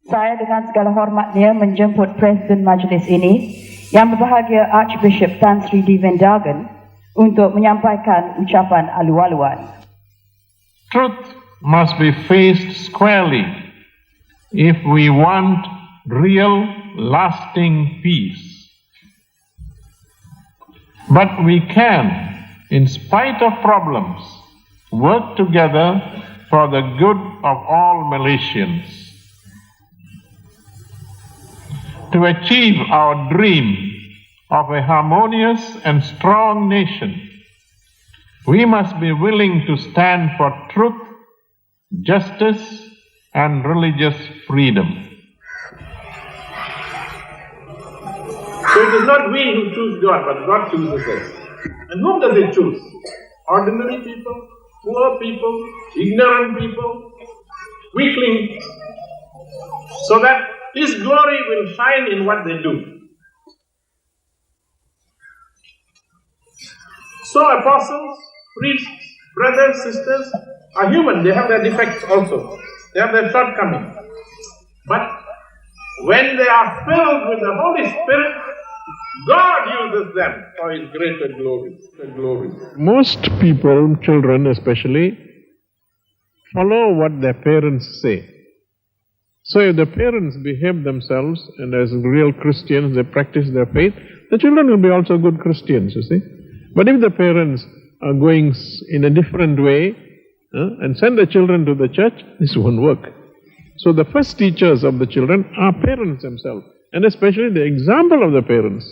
Saya dengan segala hormatnya menjemput Presiden Majlis ini, Yang Berbahagia Archbishop Tan Sri D. Vendargon, untuk menyampaikan ucapan alu-aluan. Truth must be faced squarely if we want real, lasting peace. But we can, in spite of problems, work together for the good of all Malaysians. To achieve our dream of a harmonious and strong nation, we must be willing to stand for truth, justice, and religious freedom. So it is not we who choose God, but God chooses us. And whom does He choose? Ordinary people, poor people, ignorant people, weaklings, so that His glory will shine in what they do. So apostles, priests, brothers, sisters are human. They have their defects also. They have their shortcomings. But when they are filled with the Holy Spirit, God uses them for His greater glory. Most people, children especially, follow what their parents say. So if the parents behave themselves and as real Christians they practice their faith, the children will be also good Christians, you see. But if the parents are going in a different way and send the children to the church, this won't work. So the first teachers of the children are parents themselves, and especially the example of the parents.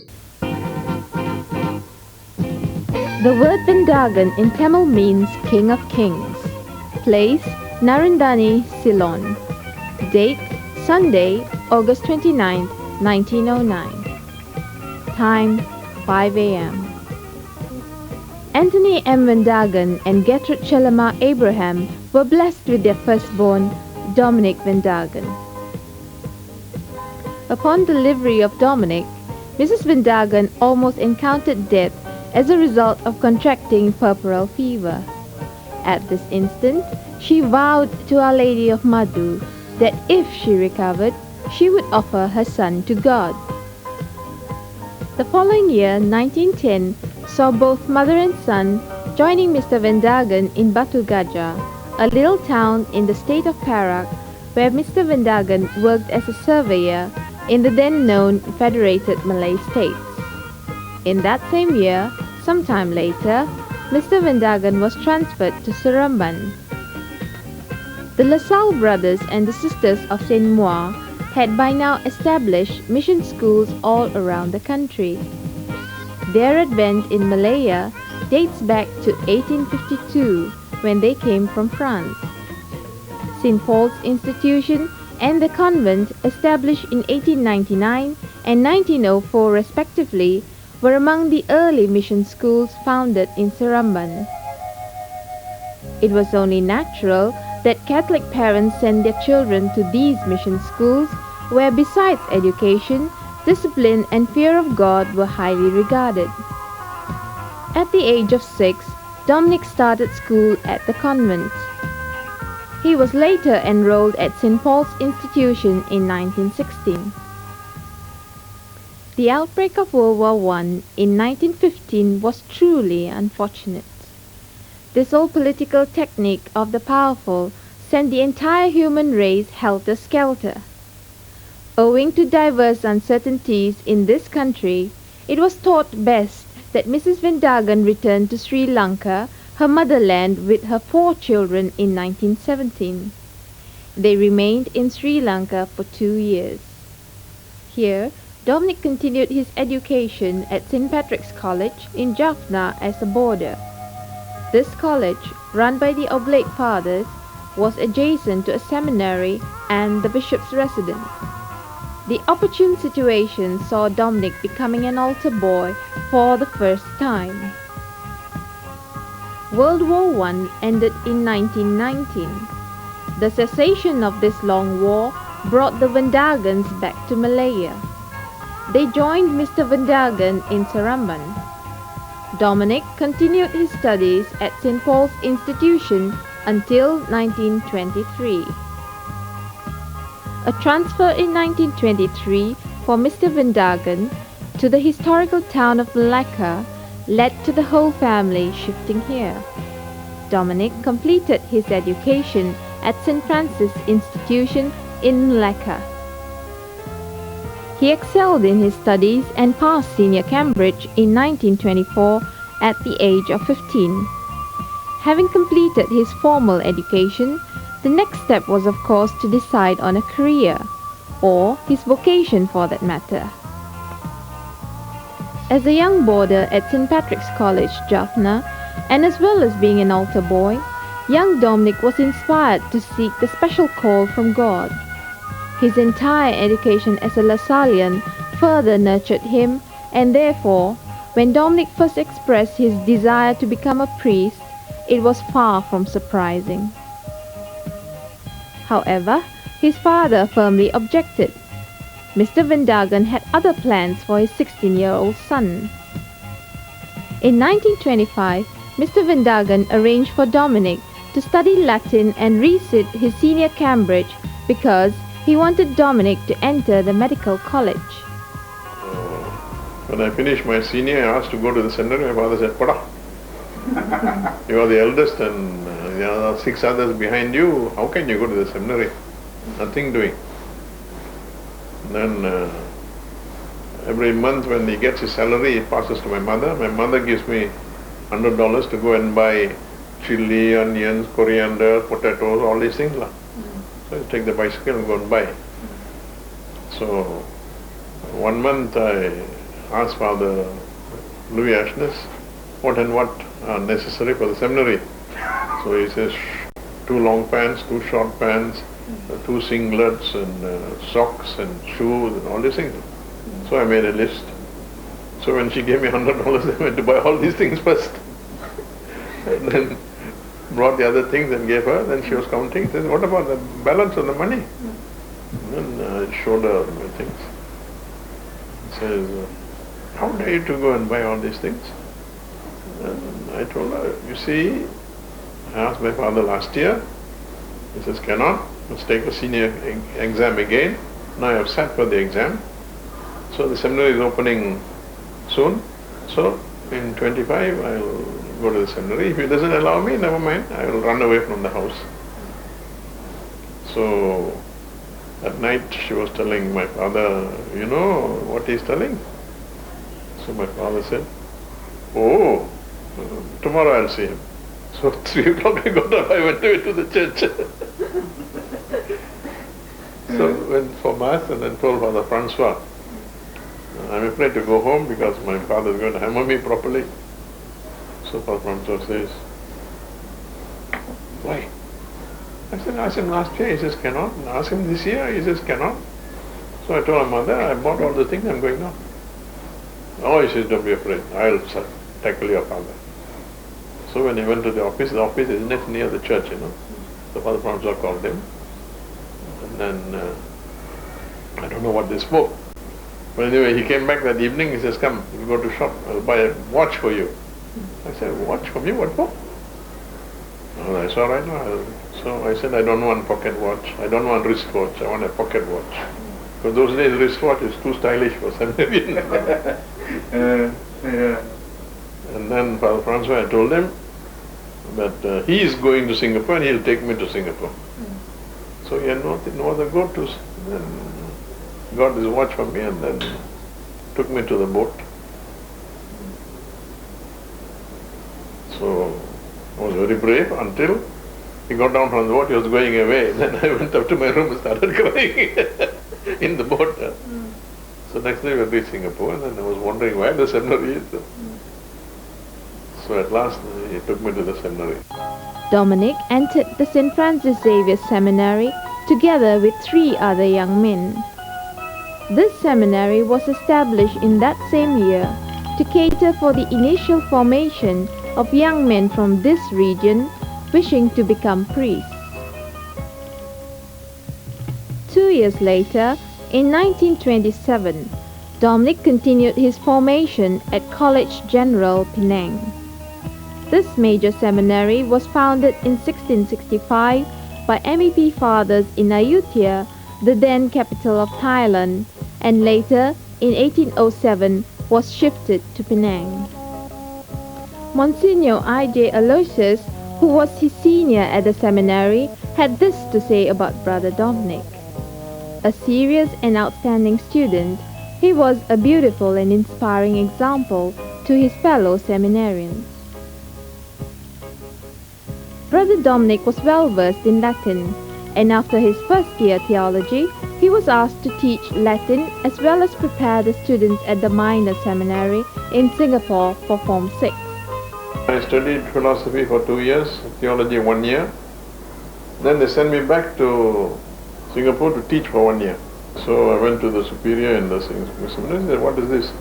The word Vendargon in Tamil means King of Kings. Place, Naranthanai, Ceylon. Date, Sunday, August 29, 1909. Time, 5 a.m. Anthony M. Vendargon and Getrude Chellama Abraham were blessed with their firstborn, Dominic Vendargon. Upon delivery of Dominic, Mrs. Vendargon almost encountered death as a result of contracting puerperal fever. At this instant, she vowed to Our Lady of Madu that if she recovered, she would offer her son to God. The following year, 1910, saw both mother and son joining Mr. Vendargon in Batu Gajah, a little town in the state of Perak, where Mr. Vendargon worked as a surveyor in the then known Federated Malay States. In that same year, sometime later, Mr. Vendargon was transferred to Seremban. The LaSalle brothers and the sisters of Saint Moi had by now established mission schools all around the country. Their advent in Malaya dates back to 1852, when they came from France. St. Paul's Institution and the Convent, established in 1899 and 1904 respectively, were among the early mission schools founded in Seremban. It was only natural that Catholic parents send their children to these mission schools, where besides education, discipline and fear of God were highly regarded. At the age of 6, Dominic started school at the convent. He was later enrolled at St. Paul's Institution in 1916. The outbreak of World War I in 1915 was truly unfortunate. This old political technique of the powerful sent the entire human race helter-skelter. Owing to diverse uncertainties in this country, it was thought best that Mrs. Vendargon returned to Sri Lanka, her motherland, with her 4 children in 1917. They remained in Sri Lanka for 2 years. Here, Dominic continued his education at St. Patrick's College in Jaffna as a boarder. This college, run by the Oblate Fathers, was adjacent to a seminary and the bishop's residence. The opportune situation saw Dominic becoming an altar boy for the first time. World War I ended in 1919. The cessation of this long war brought the Vendargons back to Malaya. They joined Mr. Vendargon in Seremban. Dominic continued his studies at St. Paul's Institution until 1923. A transfer in 1923 for Mr Vendargon to the historical town of Malacca led to the whole family shifting here. Dominic completed his education at St Francis Institution in Malacca. He excelled in his studies and passed Senior Cambridge in 1924 at the age of 15. Having completed his formal education, the next step was of course to decide on a career, or his vocation for that matter. As a young boarder at St Patrick's College, Jaffna, and as well as being an altar boy, young Dominic was inspired to seek the special call from God. His entire education as a Lasallian further nurtured him, and therefore, when Dominic first expressed his desire to become a priest, it was far from surprising. However, his father firmly objected. Mr Vendargon had other plans for his 16-year-old son. In 1925, Mr Vendargon arranged for Dominic to study Latin and resit his senior Cambridge because he wanted Dominic to enter the medical college. When I finished my senior, I asked to go to the seminary. My father said, "Pada, you are the eldest and there are 6 others behind you. How can you go to the seminary? Nothing doing." And then every month when he gets his salary, it passes to my mother. My mother gives me $100 to go and buy chili, onions, coriander, potatoes, all these things. So I take the bicycle and go and buy. So one month I asked Father Louis Ashness what and what are necessary for the seminary. So he says 2 long pants, 2 short pants, 2 singlets and socks and shoes and all these things. So I made a list. So when she gave me $100, I went to buy all these things first. And then brought the other things and gave her. Then she was counting. Says, "What about the balance of the money?" And then I showed her my things. Says, "How dare you to go and buy all these things?" And I told her, "You see, I asked my father last year." He says, "Cannot. Let's take a senior exam again. Now I have sat for the exam. So the seminary is opening soon. So in 25 I'll go to the seminary. If he doesn't allow me, never mind. I will run away from the house." So at night she was telling my father, "You know what he's telling?" So my father said, "Oh, tomorrow I'll see him." So 3 o'clock I got up, I went away to the church. So went for Mass and then told Father Francois, "I'm afraid to go home because my father is going to hammer me properly." So Father Francois says, "Why?" I said, "Ask him last year." He says, "Cannot." And ask him this year. He says, "Cannot." So I told my mother, "I bought all the things, I'm going now." "Oh," he says, "don't be afraid. I'll tackle your father." So when he went to the office is near the church, So Father Francois called him. And then, I don't know what they spoke. But anyway, he came back that evening. He says, "Come, we'll go to shop. I'll buy a watch for you." I said, "Watch for me? What for?" "Oh, that's all right now." So I said, "I don't want pocket watch. I don't want wristwatch. I want a pocket watch." Because those days wristwatch is too stylish for seminarian. And then Father Francois, I told him that he is going to Singapore and he'll take me to Singapore. So he had no other go to. Then got his watch for me and then took me to the boat. So I was very brave until he got down from the boat. He was going away. Then I went up to my room and started crying in the boat. So next day we reached Singapore and then I was wondering where the seminary is. So at last he took me to the seminary. Dominic entered the St. Francis Xavier Seminary together with 3 other young men. This seminary was established in that same year to cater for the initial formation of young men from this region wishing to become priests. 2 years later, in 1927, Dominic continued his formation at College General Penang. This major seminary was founded in 1665 by MEP fathers in Ayutthaya the then capital of Thailand, and later, in 1807, was shifted to Penang. Monsignor I.J. Aloysius, who was his senior at the seminary, had this to say about Brother Dominic. A serious and outstanding student, he was a beautiful and inspiring example to his fellow seminarians. Brother Dominic was well versed in Latin, and after his first year theology, he was asked to teach Latin as well as prepare the students at the minor seminary in Singapore for Form 6. I studied philosophy for 2 years, theology 1 year. Then they sent me back to Singapore to teach for 1 year. So I went to the superior in the seminary and said, what is this?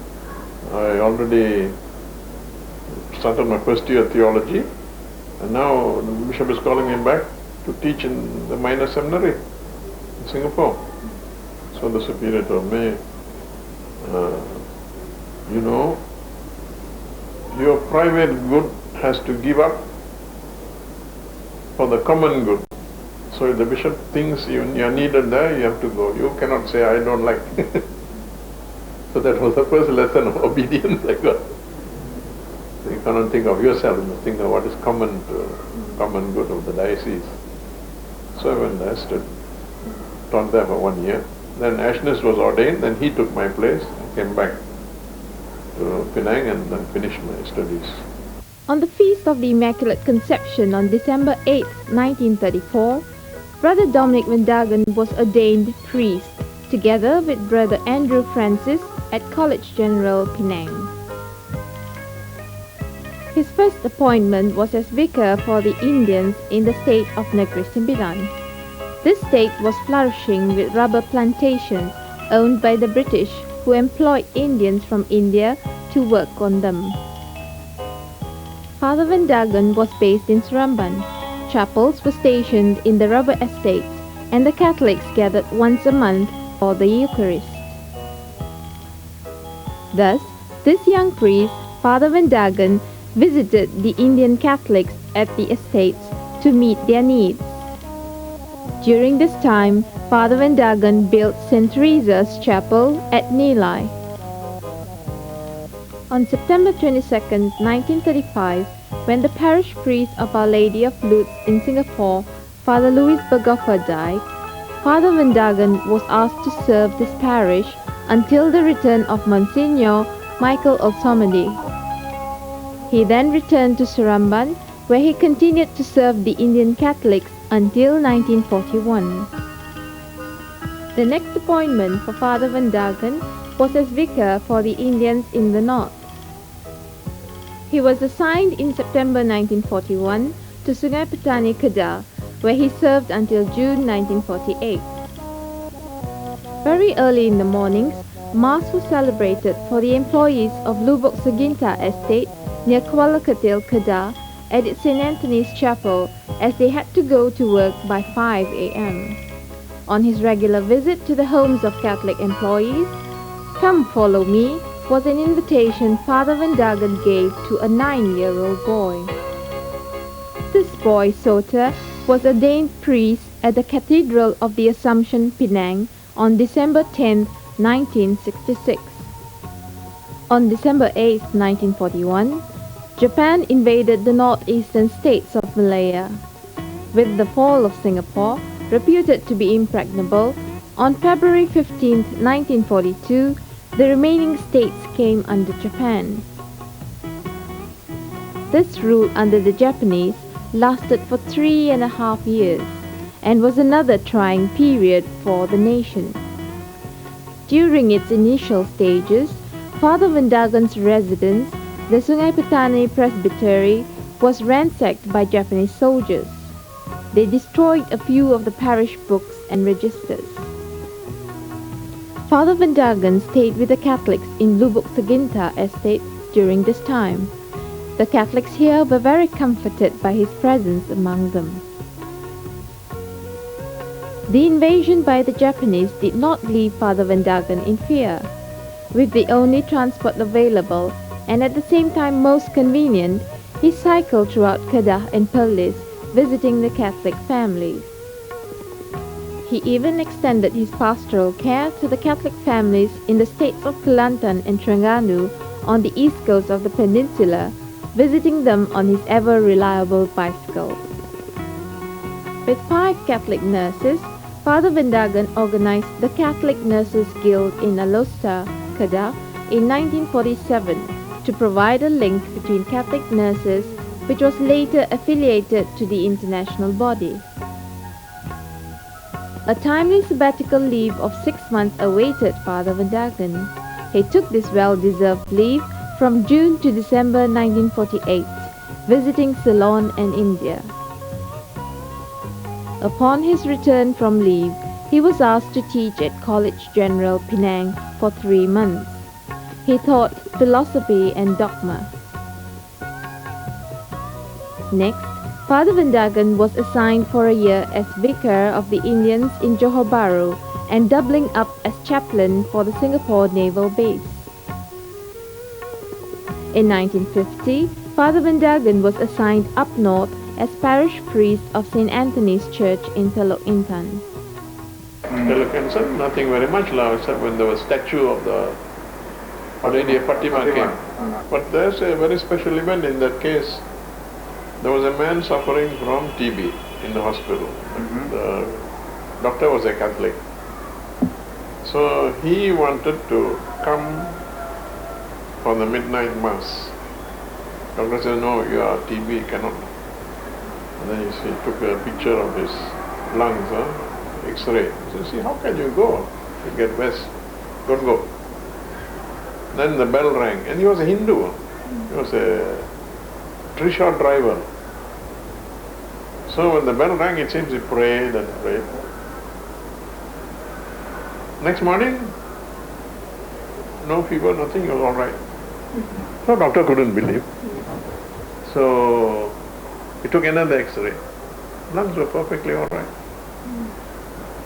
I already started my first year theology, and now the bishop is calling me back to teach in the minor seminary in Singapore. So the superior told me, you know, your private good has to give up for the common good. So if the bishop thinks you are needed there, you have to go. You cannot say, I don't like. So that was the first lesson of obedience I got. So you cannot think of yourself, you think of what is common good of the diocese. So I went there, taught there for 1 year. Then Ashness was ordained, then he took my place. I came back to Penang and then finished my studies. On the Feast of the Immaculate Conception on December 8, 1934, Brother Dominic Vendargon was ordained priest, together with Brother Andrew Francis at College General Penang. His first appointment was as vicar for the Indians in the state of Negeri Sembilan. This state was flourishing with rubber plantations owned by the British, who employed Indians from India to work on them. Father Vendargon was based in Seremban. Chapels were stationed in the rubber estates, and the Catholics gathered once a month for the Eucharist. Thus, this young priest, Father Vendargon, visited the Indian Catholics at the estates to meet their needs. During this time, Father Vendargon built St. Teresa's Chapel at Nilai. On September 22, 1935, when the parish priest of Our Lady of Lourdes in Singapore, Father Louis Bergoffer, died, Father Vendargon was asked to serve this parish until the return of Monsignor Michael Olsomedy. He then returned to Seremban, where he continued to serve the Indian Catholics until 1941. The next appointment for Father Vendargon was as vicar for the Indians in the north. He was assigned in September 1941 to Sungai Petani, Kedah, where he served until June 1948. Very early in the mornings, Mass was celebrated for the employees of Lubuk Seginta Estate near Kuala Ketil, Kedah, at its St. Anthony's Chapel, as they had to go to work by 5 a.m. On his regular visit to the homes of Catholic employees, "Come follow me" was an invitation Father Vendargon gave to a 9-year-old boy. This boy, Sota, was ordained priest at the Cathedral of the Assumption, Penang, on December 10, 1966. On December 8, 1941, Japan invaded the northeastern states of Malaya. With the fall of Singapore, reputed to be impregnable, on February 15, 1942, the remaining states came under Japan. This rule under the Japanese lasted for 3.5 years and was another trying period for the nation. During its initial stages, Father Vendargon's residence, the Sungai Petani Presbytery, was ransacked by Japanese soldiers. They destroyed a few of the parish books and registers. Father Vendargon stayed with the Catholics in Lubuk Seginta Estate during this time. The Catholics here were very comforted by his presence among them. The invasion by the Japanese did not leave Father Vendargon in fear. With the only transport available, and at the same time most convenient, he cycled throughout Kedah and Perlis, visiting the Catholic families. He even extended his pastoral care to the Catholic families in the states of Kelantan and Terengganu on the east coast of the peninsula, visiting them on his ever-reliable bicycle. With 5 Catholic nurses, Father Vendargon organized the Catholic Nurses Guild in Aloysius, Kedah in 1947 to provide a link between Catholic nurses, which was later affiliated to the international body. A timely sabbatical leave of 6 months awaited Father Vendargon. He took this well-deserved leave from June to December 1948, visiting Ceylon and India. Upon his return from leave, he was asked to teach at College General Penang for 3 months. He taught philosophy and dogma. Next, Father Vendargon was assigned for a year as vicar of the Indians in Johor Bahru and doubling up as chaplain for the Singapore Naval Base. In 1950, Father Vendargon was assigned up north as parish priest of St. Anthony's Church in Teluk Intan. Teluk Intan, nothing very much now, except when there was a statue of the Our Lady of Fatima came. But there's a very special event in that case. There was a man suffering from TB in the hospital. The doctor was a Catholic. So he wanted to come for the midnight mass. Doctor said, no, you are TB, cannot. And then he took a picture of his lungs, X-ray. He said, see, how can you go? You get west. Don't go. Then the bell rang, and he was a Hindu. He was a tree-shot driver. So when the bell rang, it seems he prayed and prayed. Next morning, no fever, nothing, he was all right. So doctor couldn't believe. So he took another X-ray. Lungs were perfectly all right.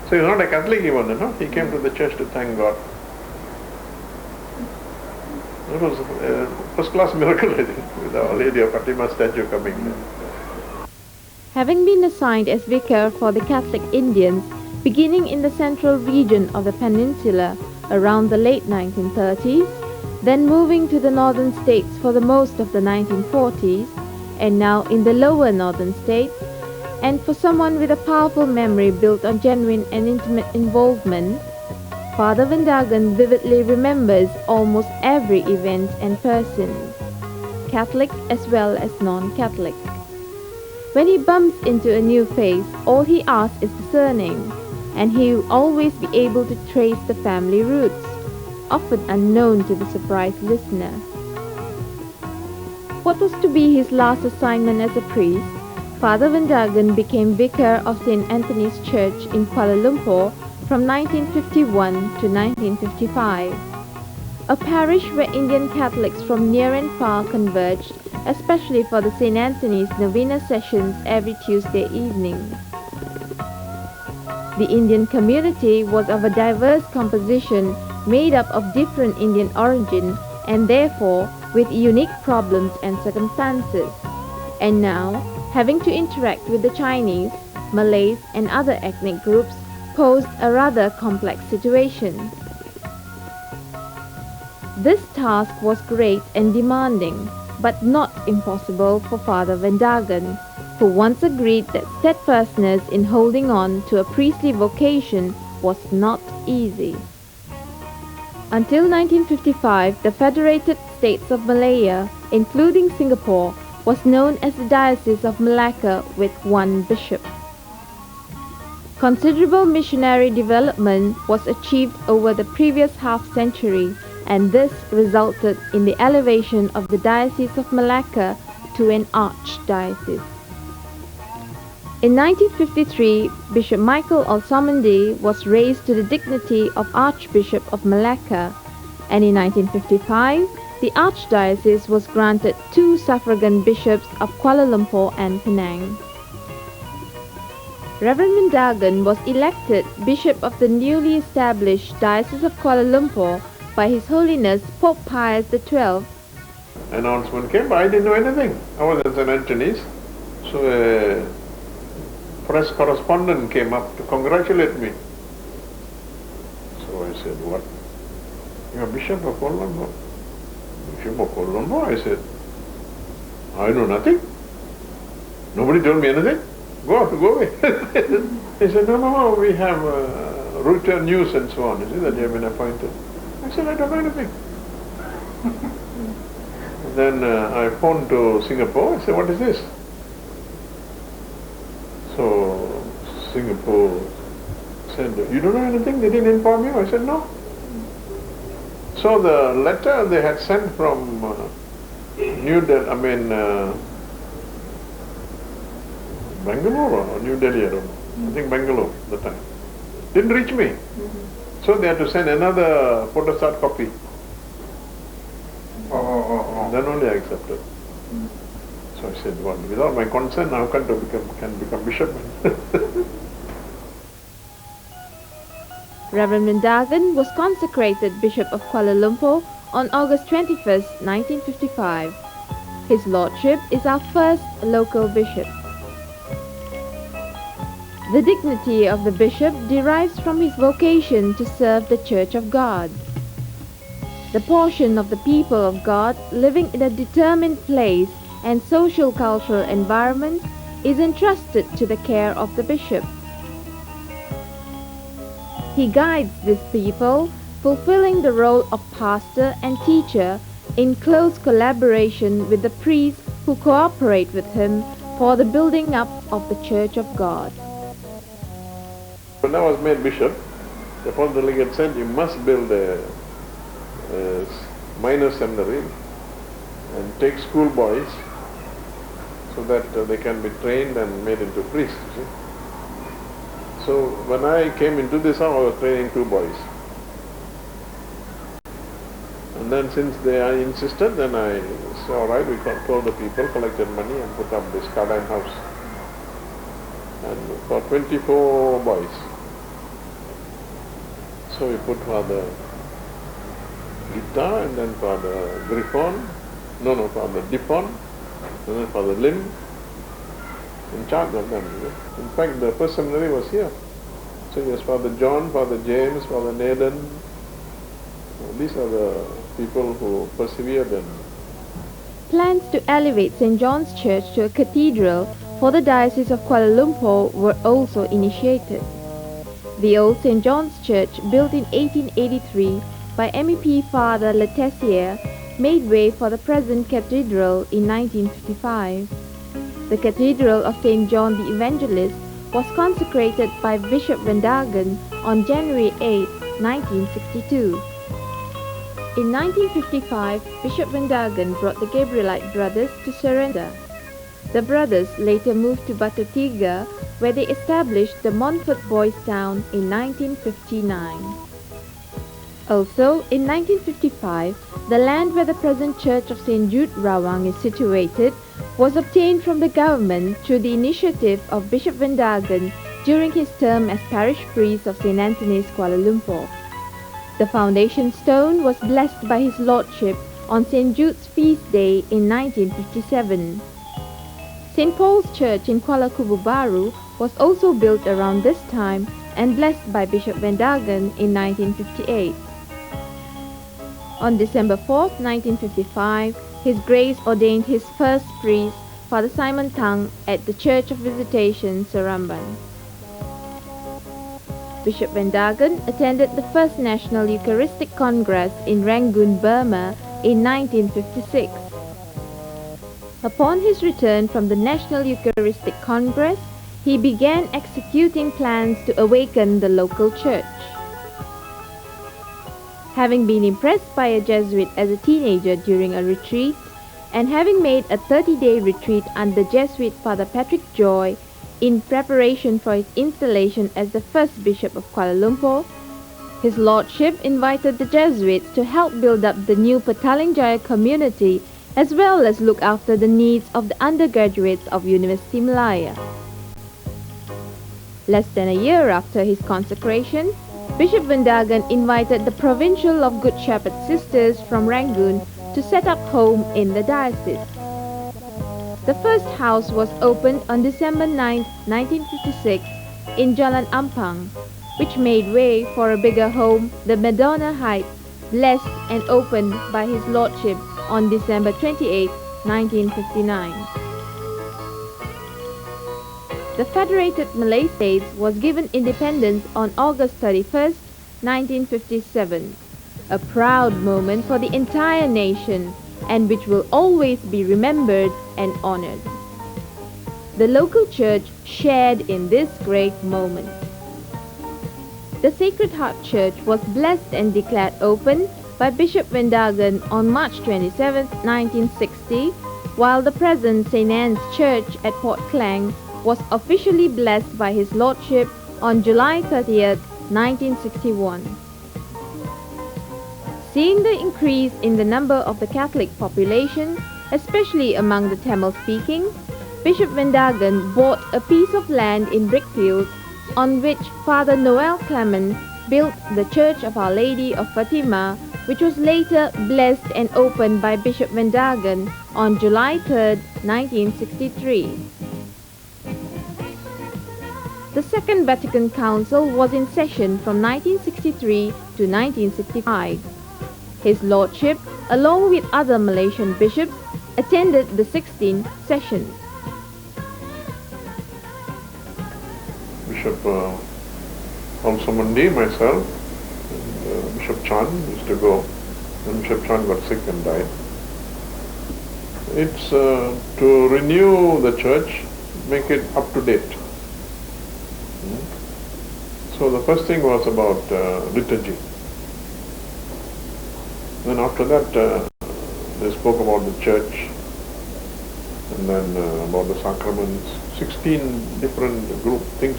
So he's not a Catholic even, he came to the church to thank God. It was a first-class miracle, I think, with Our Lady of Fatima statue coming there. Having been assigned as vicar for the Catholic Indians, beginning in the central region of the peninsula around the late 1930s, then moving to the northern states for the most of the 1940s, and now in the lower northern states, and for someone with a powerful memory built on genuine and intimate involvement, Father Vendargon vividly remembers almost every event and person, Catholic as well as non-Catholic. When he bumps into a new face, all he asks is the surname, and he will always be able to trace the family roots, often unknown to the surprised listener. What was to be his last assignment as a priest, Father Vendargon became vicar of St. Anthony's Church in Kuala Lumpur from 1951 to 1955, a parish where Indian Catholics from near and far converged, especially for the St. Anthony's Novena sessions every Tuesday evening. The Indian community was of a diverse composition made up of different Indian origin and therefore with unique problems and circumstances, and now having to interact with the Chinese, Malays and other ethnic groups posed a rather complex situation. This task was great and demanding, but not impossible for Father Vendargon, who once agreed that steadfastness in holding on to a priestly vocation was not easy. Until 1955, the Federated States of Malaya, including Singapore, was known as the Diocese of Malacca with 1 bishop. Considerable missionary development was achieved over the previous half-century, and this resulted in the elevation of the Diocese of Malacca to an archdiocese. In 1953, Bishop Michael Olsomendi was raised to the dignity of Archbishop of Malacca, and in 1955, the archdiocese was granted 2 suffragan bishops of Kuala Lumpur and Penang. Reverend Vendargon was elected Bishop of the newly established Diocese of Kuala Lumpur by His Holiness Pope Pius XII. Announcement came, but I didn't know anything. I was at St. Anthony's, so a press correspondent came up to congratulate me. So I said, what? You are Bishop of Colombo? Bishop of Colombo? I said, I know nothing. Nobody told me anything. Go away. He said, no, we have Reuters News and so on. You see that you have been appointed. I said, I don't know anything. Then I phoned to Singapore. I said, what is this? So Singapore said, you don't know anything? They didn't inform you? I said, no. So the letter they had sent from Bangalore or New Delhi, I don't know. I think Bangalore at the time. Didn't reach me. So they had to send another photostat copy. Then only I accepted. So I said, well, without my consent, how can I become bishop? Reverend Vendargon was consecrated Bishop of Kuala Lumpur on August 21, 1955. His Lordship is our first local bishop. The dignity of the bishop derives from his vocation to serve the Church of God. The portion of the people of God living in a determined place and social cultural environment is entrusted to the care of the bishop. He guides these people, fulfilling the role of pastor and teacher in close collaboration with the priests who cooperate with him for the building up of the Church of God. When I was made bishop, the Apostle Delegate said, you must build a minor seminary and take schoolboys so that they can be trained and made into priests. You see? So when I came into this house, I was training 2 boys. And then since they insisted, then I said, all right, we told the people, collected money and put up this Cardine house. And for 24 boys. So we put Father Gita and then Father Griffon, Father Diphon, and then Father Lim, in charge of them. You know. In fact, the first seminary was here. So yes, Father John, Father James, Father Nathan. These are the people who persevered. And Plans to elevate St. John's Church to a cathedral for the Diocese of Kuala Lumpur were also initiated. The old St. John's Church, built in 1883 by MEP Father Letessier, made way for the present cathedral in 1955. The Cathedral of St. John the Evangelist was consecrated by Bishop Vendargon on January 8, 1962. In 1955, Bishop Vendargon brought the Gabrielite brothers to Seremban. The brothers later moved to Batu Gajah, where they established the Montfort Boys' Town in 1959. Also, in 1955, the land where the present Church of St. Jude Rawang is situated was obtained from the government through the initiative of Bishop Vendargon during his term as parish priest of St. Anthony's, Kuala Lumpur. The foundation stone was blessed by his lordship on St. Jude's feast day in 1957. St. Paul's Church in Kuala Kubu Baru was also built around this time and blessed by Bishop Vendargon in 1958. On December 4, 1955, His Grace ordained his first priest, Father Simon Tang, at the Church of Visitation, Seremban. Bishop Vendargon attended the First National Eucharistic Congress in Rangoon, Burma in 1956. Upon his return from the National Eucharistic Congress, he began executing plans to awaken the local church. Having been impressed by a Jesuit as a teenager during a retreat, and having made a 30-day retreat under Jesuit Father Patrick Joy in preparation for his installation as the first Bishop of Kuala Lumpur, His Lordship invited the Jesuits to help build up the new Petaling Jaya community as well as look after the needs of the undergraduates of University Malaya. Less than a year after his consecration, Bishop Vendargon invited the Provincial of Good Shepherd Sisters from Rangoon to set up home in the diocese. The first house was opened on December 9, 1956 in Jalan Ampang, which made way for a bigger home, the Madonna Heights, blessed and opened by His Lordship on December 28, 1959. The Federated Malay States was given independence on August 31, 1957, a proud moment for the entire nation and which will always be remembered and honored. The local church shared in this great moment. The Sacred Heart Church was blessed and declared open by Bishop Vendargon on March 27, 1960, while the present St. Anne's Church at Port Klang was officially blessed by His Lordship on July 30, 1961. Seeing the increase in the number of the Catholic population, especially among the Tamil-speaking, Bishop Vendargon bought a piece of land in Brickfield on which Father Noel Clement built the Church of Our Lady of Fatima, which was later blessed and opened by Bishop Vendargon on July 3, 1963. The Second Vatican Council was in session from 1963 to 1965. His Lordship, along with other Malaysian bishops, attended the 16th session. Bishop Alsamandi, myself, and Bishop Chan used to go, and Bishop Chan got sick and died. It's to renew the church, make it up to date. So the first thing was about liturgy. Then after that, they spoke about the church, and then about the sacraments, 16 different group things.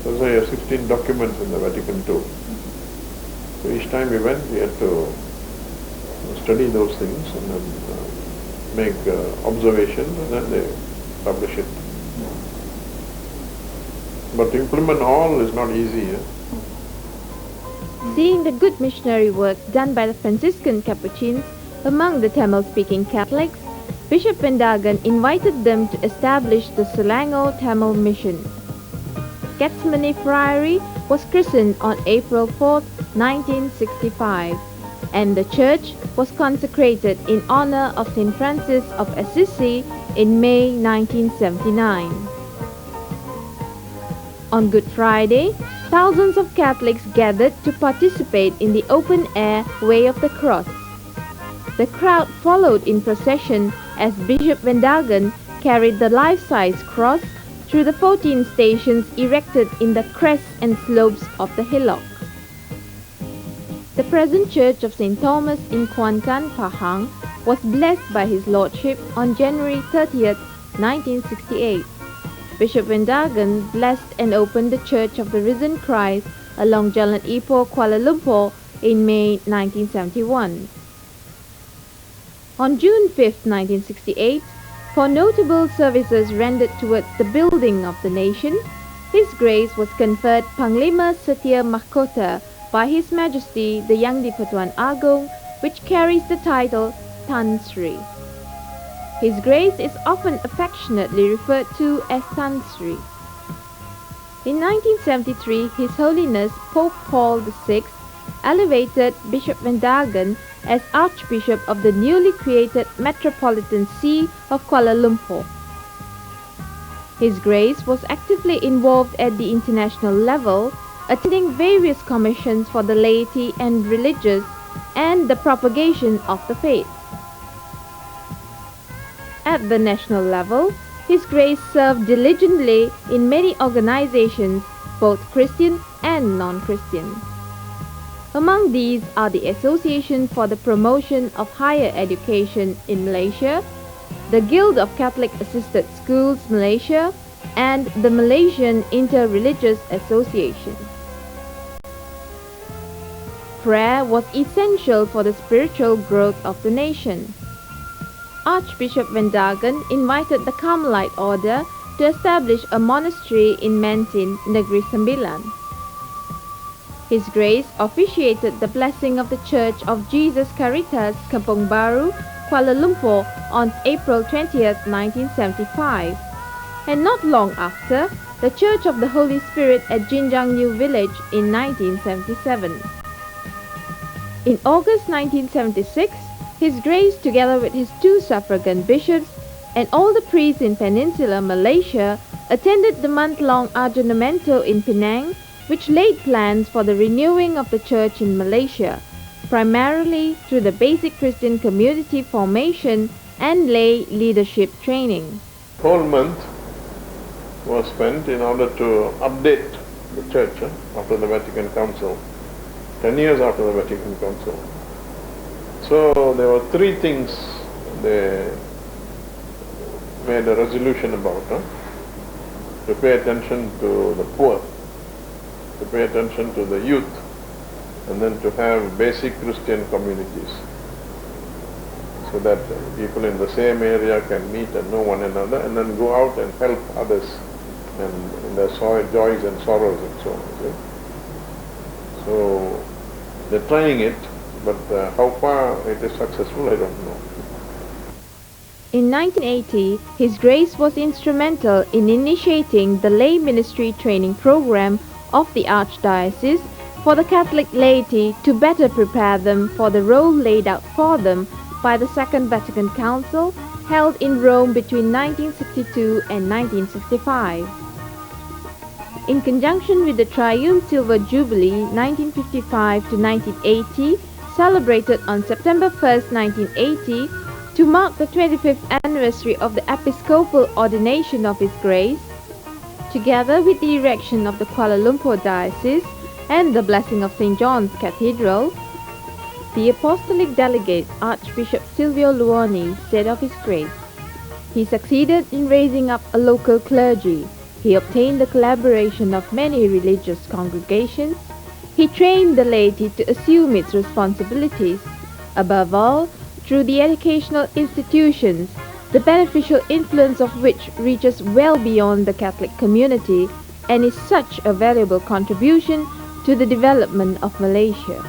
There's 16 documents in the Vatican too. So each time we went, we had to study those things and then make observations, and then they publish it. But to implement all is not easy. Seeing the good missionary work done by the Franciscan Capuchins among the Tamil-speaking Catholics, Bishop Vendargon invited them to establish the Selangor Tamil Mission. Gethsemane Friary was christened on April 4, 1965, and the church was consecrated in honor of St. Francis of Assisi in May 1979. On Good Friday, thousands of Catholics gathered to participate in the open-air Way of the Cross. The crowd followed in procession as Bishop Vendargon carried the life-size cross through the 14 stations erected in the crests and slopes of the hillock. The present Church of St. Thomas in Kuantan, Pahang was blessed by His Lordship on January 30, 1968. Bishop Vendargon blessed and opened the Church of the Risen Christ along Jalan Ipoh, Kuala Lumpur in May 1971. On June 5, 1968, for notable services rendered towards the building of the nation, His Grace was conferred Panglima Setia Mahkota by His Majesty the Yang di-Pertuan Agong, which carries the title Tan Sri. His Grace is often affectionately referred to as Tan Sri. In 1973, His Holiness Pope Paul VI elevated Bishop Vendargon as Archbishop of the newly created Metropolitan See of Kuala Lumpur. His Grace was actively involved at the international level, attending various commissions for the laity and religious and the propagation of the faith. At the national level, His Grace served diligently in many organizations, both Christian and non-Christian. Among these are the Association for the Promotion of Higher Education in Malaysia, the Guild of Catholic Assisted Schools Malaysia, and the Malaysian Inter-Religious Association. Prayer was essential for the spiritual growth of the nation. Archbishop Vendargon invited the Carmelite order to establish a monastery in Mentin, Negeri Sembilan. His Grace officiated the blessing of the Church of Jesus Caritas, Kampung Baru, Kuala Lumpur on April 20th, 1975. And not long after, the Church of the Holy Spirit at Jinjang New Village in 1977. In August 1976, His Grace, together with his 2 suffragan bishops and all the priests in Peninsular Malaysia, attended the month-long Adjournamento in Penang, which laid plans for the renewing of the Church in Malaysia, primarily through the basic Christian community formation and lay leadership training. Whole month was spent in order to update the Church after the Vatican Council, 10 years after the Vatican Council. So there were 3 things they made a resolution about. To pay attention to the poor, to pay attention to the youth, and then to have basic Christian communities, so that people in the same area can meet and know one another, and then go out and help others and in their joys and sorrows and so on. See? So they're trying it, but how far it is successful, I don't know. In 1980, His Grace was instrumental in initiating the lay ministry training program of the Archdiocese for the Catholic laity to better prepare them for the role laid out for them by the Second Vatican Council held in Rome between 1962 and 1965. In conjunction with the Triune Silver Jubilee 1955 to 1980, celebrated on September 1st, 1980, to mark the 25th anniversary of the episcopal ordination of His Grace, together with the erection of the Kuala Lumpur Diocese and the blessing of St. John's Cathedral, the Apostolic Delegate Archbishop Silvio Luoni said of His Grace, he succeeded in raising up a local clergy, he obtained the collaboration of many religious congregations, he trained the laity to assume its responsibilities, above all, through the educational institutions, the beneficial influence of which reaches well beyond the Catholic community and is such a valuable contribution to the development of Malaysia.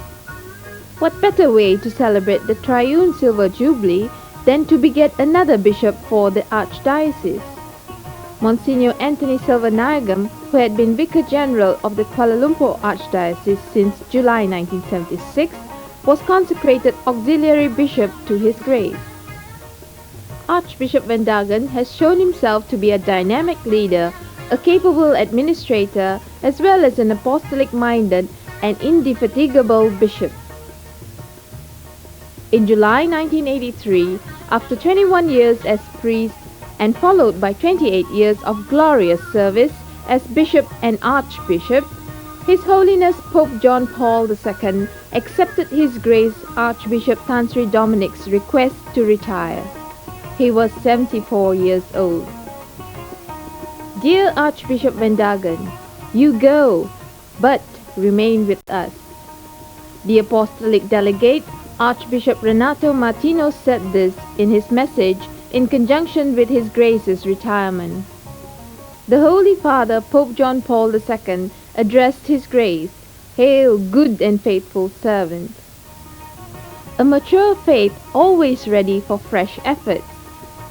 What better way to celebrate the Triune Silver Jubilee than to beget another bishop for the Archdiocese? Monsignor Anthony Silvanagam, who had been Vicar General of the Kuala Lumpur Archdiocese since July 1976, was consecrated auxiliary bishop to His Grace. Archbishop Vendargon has shown himself to be a dynamic leader, a capable administrator, as well as an apostolic-minded and indefatigable bishop. In July 1983, after 21 years as priest and followed by 28 years of glorious service as bishop and archbishop, His Holiness Pope John Paul II accepted His Grace Archbishop Tan Sri Dominic's request to retire. He was 74 years old. Dear Archbishop Vendargon, you go, but remain with us. The Apostolic Delegate, Archbishop Renato Martino, said this in his message in conjunction with His Grace's retirement. The Holy Father, Pope John Paul II, addressed His Grace, "Hail, good and faithful servant." A mature faith always ready for fresh efforts.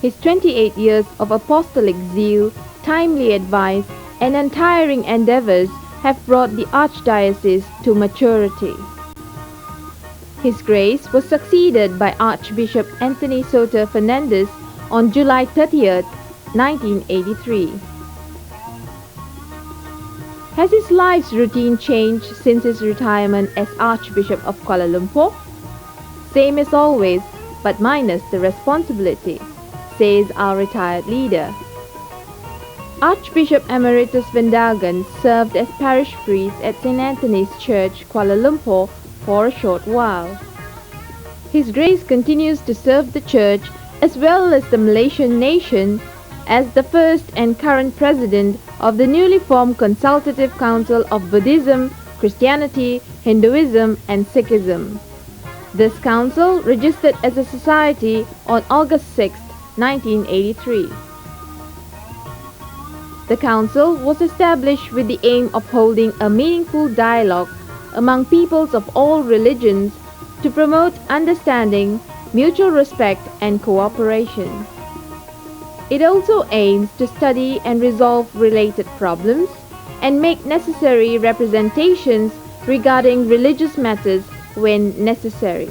His 28 years of apostolic zeal, timely advice, and untiring endeavors have brought the Archdiocese to maturity. His Grace was succeeded by Archbishop Anthony Soter Fernandez on July 30th, 1983. Has his life's routine changed since his retirement as Archbishop of Kuala Lumpur? Same as always, but minus the responsibility, says our retired leader. Archbishop Emeritus Vendargon served as parish priest at St. Anthony's Church, Kuala Lumpur for a short while. His Grace continues to serve the Church as well as the Malaysian nation as the first and current president of the newly formed Consultative Council of Buddhism, Christianity, Hinduism and Sikhism. This council registered as a society on August 6, 1983. The council was established with the aim of holding a meaningful dialogue among peoples of all religions to promote understanding, mutual respect and cooperation. It also aims to study and resolve related problems and make necessary representations regarding religious matters when necessary.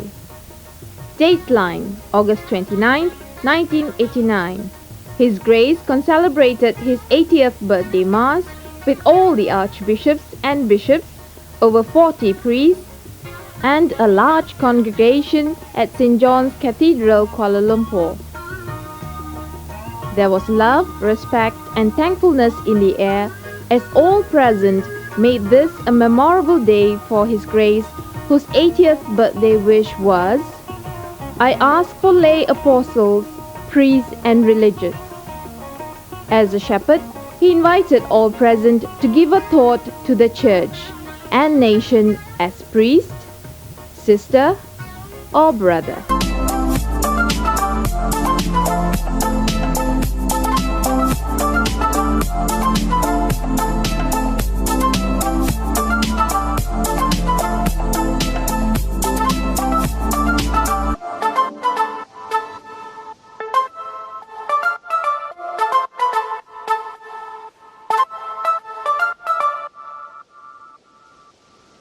Dateline, August 29, 1989. His Grace concelebrated his 80th birthday Mass with all the archbishops and bishops, over 40 priests, and a large congregation at St. John's Cathedral, Kuala Lumpur. There was love, respect, and thankfulness in the air as all present made this a memorable day for His Grace, whose 80th birthday wish was, "I ask for lay apostles, priests, and religious." As a shepherd, he invited all present to give a thought to the church and nation as priest, sister, or brother.